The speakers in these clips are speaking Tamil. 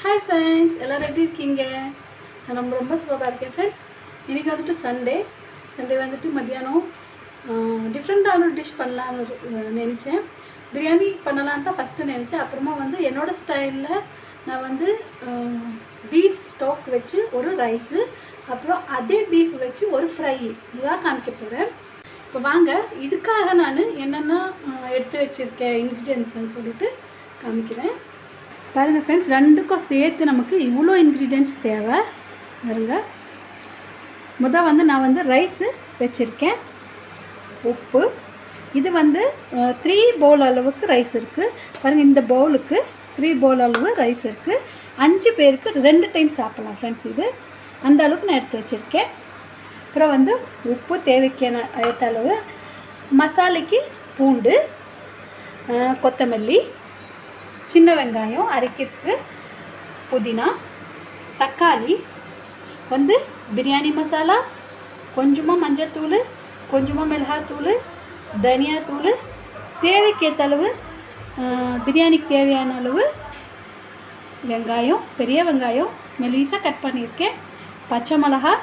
ஹாய் ஃப்ரெண்ட்ஸ், எல்லோரும் எப்படி இருக்கீங்க? நான் ரொம்ப சூப்பராக இருக்கேன் ஃப்ரெண்ட்ஸ். இன்றைக்கி வந்துட்டு சண்டே வந்துட்டு மத்தியானம் டிஃப்ரெண்ட்டான டிஷ் பண்ணலான்னு நினச்சேன். பிரியாணி பண்ணலான்னு தான் ஃபஸ்ட்டு நினச்சேன். அப்புறமா வந்து என்னோடய ஸ்டைலில் நான் வந்து பீஃப் ஸ்டோக் வச்சு ஒரு ரைஸு, அப்புறம் அதே பீஃப் வச்சு ஒரு ஃப்ரை இதாக காமிக்க போகிறேன். இப்போ வாங்க, இதுக்காக நான் என்னென்ன எடுத்து வச்சுருக்கேன் இன்க்ரீடியன்ட்ஸ்ன்னு சொல்லிட்டு காமிக்கிறேன். பாருங்கள் ஃப்ரெண்ட்ஸ், ரெண்டுக்கும் சேர்த்து நமக்கு இவ்வளோ இன்க்ரீடியன்ட்ஸ் தேவை. பாருங்க, வந்து நான் வந்து ரைஸு வச்சுருக்கேன். உப்பு, இது வந்து 3 பவுல் அளவுக்கு ரைஸ் இருக்குது. பாருங்கள், இந்த பவுலுக்கு 3 பவுல் அளவு ரைஸ் இருக்குது. 5 பேருக்கு 2 டைம் சாப்பிட்லாம் ஃப்ரெண்ட்ஸ். இது அந்த அளவுக்கு நான் எடுத்து வச்சுருக்கேன். அப்புறம் வந்து உப்பு தேவைக்கான அளவு, மசாலைக்கு பூண்டு, கொத்தமல்லி, சின்ன வெங்காயம் அரைக்கிறதுக்கு, புதினா, தக்காளி, வந்து பிரியாணி மசாலா, கொஞ்சமாக மஞ்சத்தூள், கொஞ்சமாக மிளகாத்தூள், தனியாத்தூள், தேவைக்கேற்ற அளவு பிரியாணிக்கு தேவையான அளவு வெங்காயம், பெரிய வெங்காயம் மெலிசாக கட் பண்ணியிருக்கேன், பச்சை மிளகா,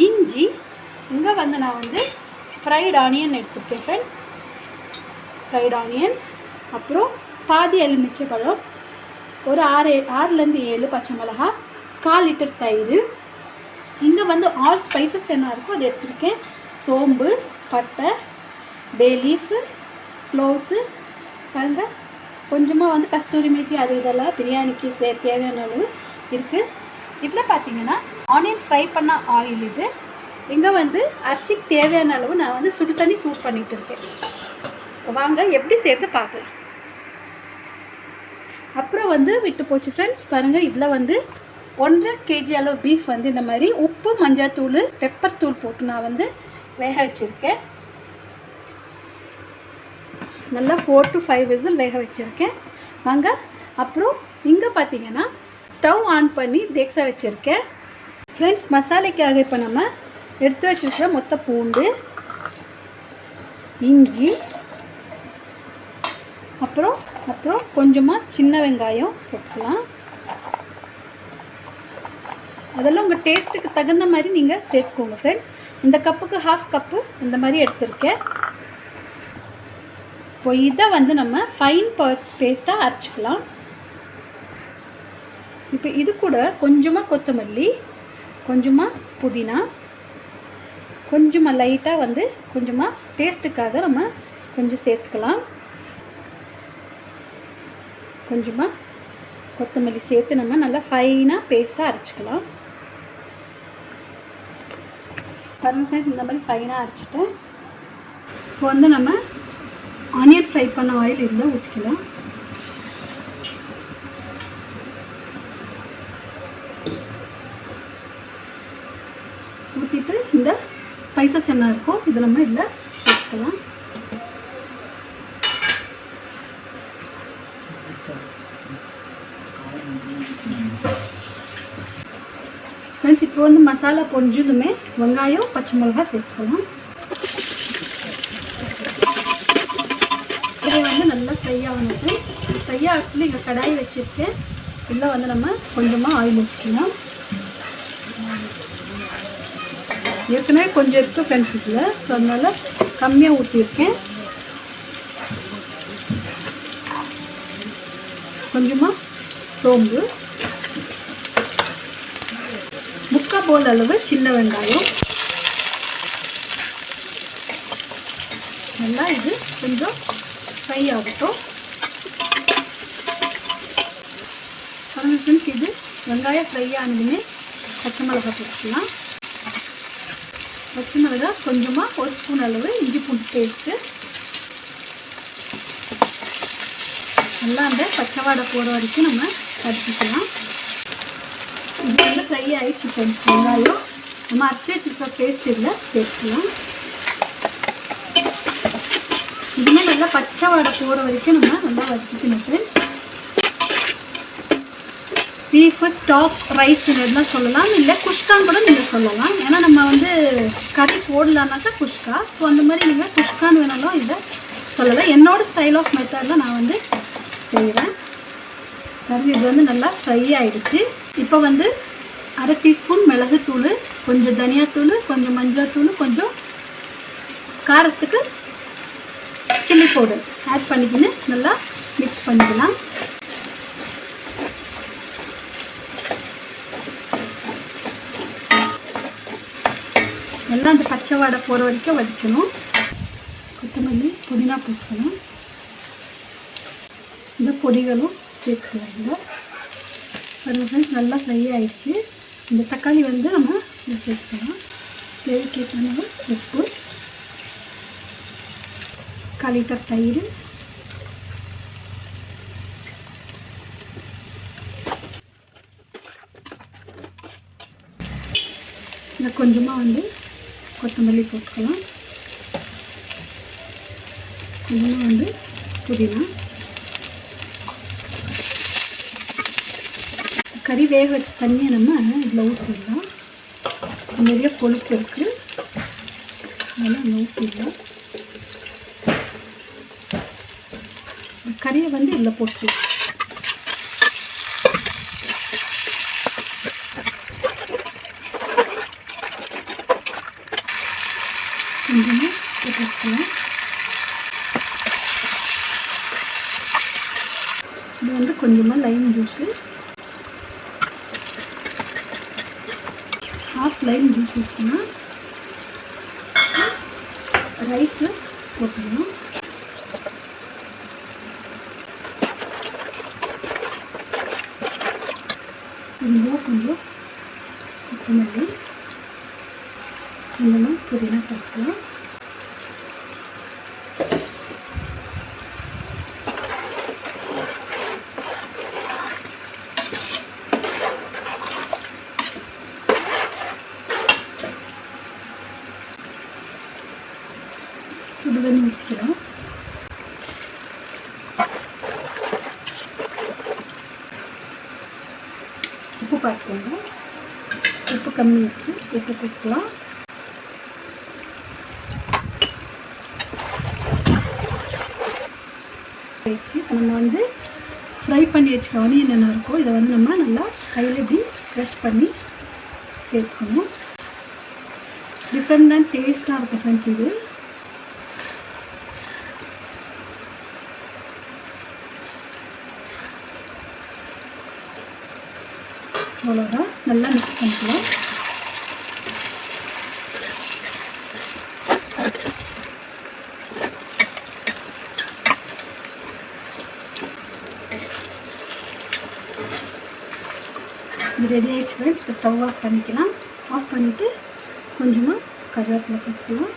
இஞ்சி, இங்கே வந்து நான் வந்து ஃப்ரைட் ஆனியன் எடுத்துருக்கேன் ஃப்ரெண்ட்ஸ். ஃப்ரைட் ஆனியன், அப்புறம் பாதி எலுமிச்சை பழம், ஒரு 6லேருந்து 7 பச்சை மிளகா, 1/4 லிட்டர் தயிர். இங்கே வந்து ஆல் ஸ்பைசஸ் என்ன இருக்கோ அது எடுத்துருக்கேன். சோம்பு, பட்டை, பே லீஃபு, க்ளோவ்ஸு, பாருங்க, கொஞ்சமாக வந்து கஸ்தூரி மேத்தி, அது இதெல்லாம் பிரியாணிக்கு தேவையான அளவு இருக்குது. இதில் பார்த்தீங்கன்னா ஆனியன் ஃப்ரை பண்ண ஆயில் இது. இங்கே வந்து அரிசிக்கு தேவையான அளவு நான் வந்து சுடு தண்ணி சூட் பண்ணிகிட்டு இருக்கேன். வாங்க எப்படி சேர்த்து பார்க்கலாம். அப்புறம் வந்து விட்டு போச்சு ஃப்ரெண்ட்ஸ். பாருங்கள், இதில் வந்து 1.5 kg அளவு பீஃப் வந்து இந்த மாதிரி உப்பு, மஞ்சள், பெப்பர் தூள் போட்டு நான் வந்து வேக வச்சுருக்கேன். நல்லா 4 to 5 விசில் வேக வச்சுருக்கேன். வாங்க, அப்புறம் இங்கே பார்த்தீங்கன்னா ஸ்டவ் ஆன் பண்ணி தேக்ஸா வச்சுருக்கேன் ஃப்ரெண்ட்ஸ். மசாலைக்காக இப்போ நம்ம எடுத்து வச்சுருக்கிற மொத்த பூண்டு, இஞ்சி, அப்புறம் கொஞ்சமாக சின்ன வெங்காயம் போட்டுக்கலாம். அதெல்லாம் உங்கள் டேஸ்ட்டுக்கு தகுந்த மாதிரி நீங்கள் சேர்த்துக்கோங்க ஃப்ரெண்ட்ஸ். இந்த கப்புக்கு 1/2 கப்பு இந்த மாதிரி எடுத்துருக்கேன். இப்போ இதை வந்து நம்ம ஃபைன் பேஸ்ட்டாக அரைச்சிக்கலாம். இப்போ இது கூட கொஞ்சமாக கொத்தமல்லி, கொஞ்சமாக புதினா, கொஞ்சமாக லைட்டாக வந்து கொஞ்சமாக டேஸ்ட்டுக்காக நம்ம கொஞ்சம் சேர்த்துக்கலாம். கொஞ்சமாக கொத்தமல்லி சேர்த்து நம்ம நல்லா ஃபைனாக பேஸ்ட்டாக அரைச்சிக்கலாம். பாருங்க, இந்த மாதிரி ஃபைனாக அரைச்சிட்டேன். இப்போ வந்து நம்ம ஆனியன் ஃப்ரை பண்ண ஆயில் இருந்தால் ஊற்றிக்கலாம். ஊற்றிட்டு இந்த ஸ்பைசஸ் என்ன இருக்கோ இது நம்ம இதில் சேர்த்துக்கலாம். ஃப்ரெண்ட்ஸ், இப்போ வந்து மசாலா பொரிஞ்சதுமே வெங்காயம், பச்சை மிளகாய் சேர்த்துக்கலாம். இதை வந்து நல்லா ஃப்ரை ஆகணும் ஃப்ரெண்ட்ஸ். ஃப்ரை ஆகத்துல இங்கே கடாய் வச்சுருக்கேன். இதில் வந்து நம்ம கொஞ்சமாக ஆயில் ஊற்றிக்கலாம். ஏற்கனவே கொஞ்சம் இருக்குது ஃப்ரெண்ட்ஸ் இதில், ஸோ அதனால் கம்மியாக ஊற்றியிருக்கேன். கொஞ்சமாக சோம்பு, 3/4 பவுல் அளவு சின்ன வெங்காயம். நல்லா இது கொஞ்சம் ஃப்ரை ஆகட்டும். ஃப்ரெண்ட்ஸ், இது வெங்காயம் ஃப்ரை ஆனதுமே பச்சை மிளகாய் போட்டுக்கலாம். பச்சை மிளகாய் கொஞ்சமாக 1 ஸ்பூன் அளவு இஞ்சி பூண்டு பேஸ்ட்டு. நல்லா அந்த பச்சை வாடை போகிற வரைக்கும் நம்ம வதக்கிக்கலாம். இது நல்லா ஃப்ரை ஆகிடுச்சு ஃப்ரெண்ட்ஸ். வெங்காயம் நம்ம அரைச்சி வச்சுருக்க பேஸ்ட் இதில் சேர்த்துக்கலாம். இதுவுமே நல்லா பச்சை வாடை போகிற வரைக்கும் நம்ம நல்லா வதக்கிக்கணும் ஃப்ரெண்ட்ஸ். பீஃப் ஸ்டாக் ரைஸ்லாம் சொல்லலாம், இல்லை குஷ்கான்னு கூட நீங்கள் சொல்லலாம். ஏன்னா நம்ம வந்து கறி போடலான்னாக்கா குஷ்கா, ஸோ அந்த மாதிரி நீங்கள் குஷ்கான்னு வேணாலும் இதை சொல்லலாம். என்னோடய ஸ்டைல் ஆஃப் மெத்தடில் நான் வந்து செய்கிறேன். பாருங்கள், இது வந்து நல்லா ஃப்ரை ஆகிடுச்சு. இப்போ வந்து 1/2 டீஸ்பூன் மிளகுத்தூள், கொஞ்சம் தனியாத்தூள், கொஞ்சம் மஞ்சள் தூள், கொஞ்சம் காரத்துக்கு சில்லி பவுடர் ஆட் பண்ணிக்கின்னு நல்லா மிக்ஸ் பண்ணிக்கலாம். எல்லாம் அந்த பச்சை வாடை போகிற வரைக்கும் வதக்கணும். கொத்தமல்லி புதினா போட்டுக்கணும். இந்த பொடிகளும் சேர்த்துக்கலாம். பாருங்கள் ஃப்ரெண்ட்ஸ், நல்லா ஃப்ரை ஆகிடுச்சு. இந்த தக்காளி வந்து நம்ம சேர்த்துக்கலாம். தேவைக்கேற்ற உப்பு, 1/4 லிட்டர் தயிர், இதில் கொஞ்சமாக வந்து கொத்தமல்லி போட்டுக்கலாம். கொஞ்சமாக வந்து புதினா. கறி வேக வச்ச தண்ணியை நம்ம இதில் ஊற்றிடலாம். நிறைய கொழுப்பு இருக்குது, அதெல்லாம் நம்ம ஊற்றிடலாம். கறியை வந்து இதில் போட்டு கொஞ்சமாக போட்டுக்கலாம். இது வந்து கொஞ்சமாக லைம் ஜூஸு, 1/2 லைம் ஜூஸ் ஊற்றினா ரைஸு போட்டுக்கலாம். கொஞ்சம் கொத்தமல்லி, கொஞ்சமாக புதினா போட்டுக்கலாம். சுடு தண்ணி ஊற்றிக்கலாம். உப்பு பார்த்துக்கோங்க, உப்பு கம்மி இருக்குது, உப்பு போட்டுக்கலாம். நம்ம வந்து ஃப்ரை பண்ணி வச்சுக்க ஆனியன் என்ன இருக்கோ இதை வந்து நம்ம நல்லா கையில் இப்படி க்ரஷ் பண்ணி சேர்க்கணும். டிஃப்ரெண்டான டேஸ்ட்டாக இருக்கும் ஃப்ரெண்ட்ஸ். இது அவ்வளோதான், நல்லா மிக்ஸ் பண்ணிக்கலாம். இது ரெடி ஆகிடுச்சு ஃப்ரெண்ட்ஸ். ஸ்டவ் ஆஃப் பண்ணிக்கலாம். ஆஃப் பண்ணிவிட்டு கொஞ்சமாக கருவேப்பிலை போட்டுக்கலாம்.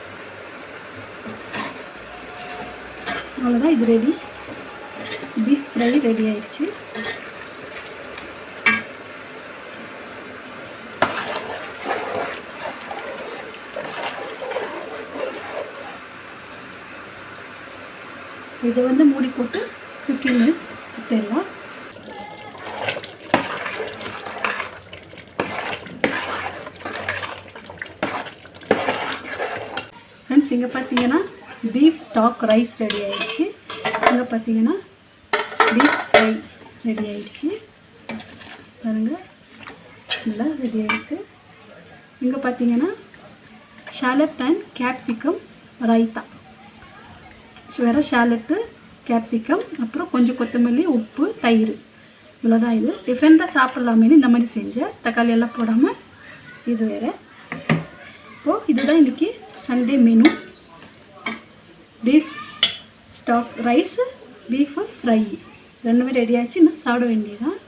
அவ்வளோதான், இது ரெடி. பீஃப் ஃப்ரை ரெடி ஆகிடுச்சு. இதை வந்து மூடி போட்டு 15 மினிட்ஸ் விட்டுடலாம். ஃப்ரெண்ட்ஸ், இங்கே பார்த்தீங்கன்னா பீஃப் ஸ்டாக் ரைஸ் ரெடி ஆகிடுச்சு. இங்கே பார்த்தீங்கன்னா பீஃப் ஃப்ரை ரெடி ஆகிடுச்சு. பாருங்கள், நல்லா ரெடி ஆகிடுச்சு. இங்கே பார்த்தீங்கன்னா ஷாலட் அண்ட் கேப்சிகம் ரைத்தா. வேறு ஷாலட்டு, கேப்சிகம், அப்புறம் கொஞ்சம் கொத்தமல்லி, உப்பு, தயிர், இவ்வளோதான். இது டிஃப்ரெண்ட்டாக சாப்பிட்லாமேனு இந்த மாதிரி செஞ்சேன். தக்காளி எல்லாம் போடாமல் இது வேறு. இப்போது இதுதான் இன்றைக்கி Sunday menu. Beef stock rice, beef fry ரெண்டுமே ரெடி ஆச்சு. இன்னும் சாப்பிட வேண்டியதான்.